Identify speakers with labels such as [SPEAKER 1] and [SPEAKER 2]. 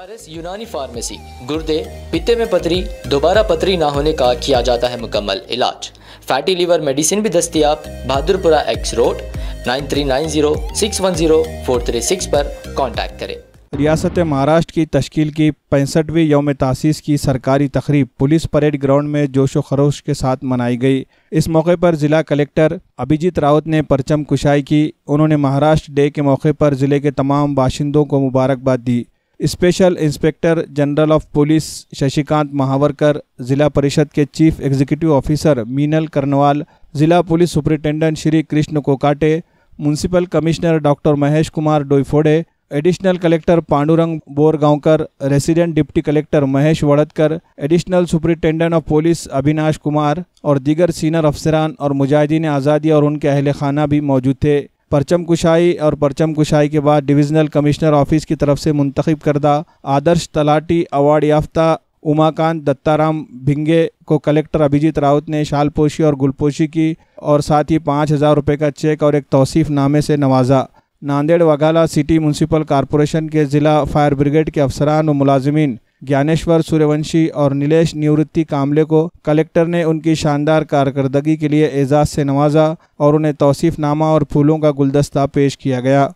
[SPEAKER 1] RS यूनानी pharmacy गुर्दे पित्ते में पथरी दोबारा पथरी ना होने का किया जाता है मुकम्मल इलाज। फैटी लीवर मेडिसिन भी दस्तियाब। बहादुरपुरा एक्स रोड 9390610436 पर कांटेक्ट करें।
[SPEAKER 2] रियासत महाराष्ट्र की तश्कील की 65वीं यौम तासीस की सरकारी तकरीब पुलिस परेड ग्राउंड में जोश व खरोश के साथ मनाई गई। इस मौके पर ज़िला कलेक्टर अभिजीत रावत ने परचम कुशाई की। उन्होंने महाराष्ट्र डे के मौके पर ज़िले के तमाम बाशिंदों को मुबारकबाद दी। Special inspector general of police Shashikant Mahavarkar, ज़िला परिषद के chief executive officer Meenal Karnwal, ज़िला police superintendent Shri Krishna Kokate, municipal commissioner doctor Mahesh Kumar Doiphode, additional collector Pandurang Borgaonkar, resident deputy collector Mahesh Wadadkar, additional superintendent of police Avinash Kumar और दीगर सीनियर अफसरान और मुजाहिदीन आज़ादी और उनके अहल खाना भी मौजूद थे। परचम कुशाई के बाद डिविज़नल कमिश्नर ऑफिस की तरफ से मुंतखब करदा आदर्श तलाटी अवार्ड याफ्ता उमाकांत दत्ताराम भिंगे को कलेक्टर अभिजीत रावत ने शालपोशी और गुलपोशी की और साथ ही 5000 रुपये का चेक और एक तौसीफ नामे से नवाजा। नांदेड़ वघाला सिटी म्यूनसिपल कॉरपोरेशन के ज़िला फायर ब्रिगेड के अफसरान व मुलाजिमीन ज्ञानेश्वर सूर्यवंशी और नीलेश निवृत्ति कामले को कलेक्टर ने उनकी शानदार कारकर्दगी के लिए एजाज़ से नवाजा और उन्हें तौसीफ नामा और फूलों का गुलदस्ता पेश किया गया।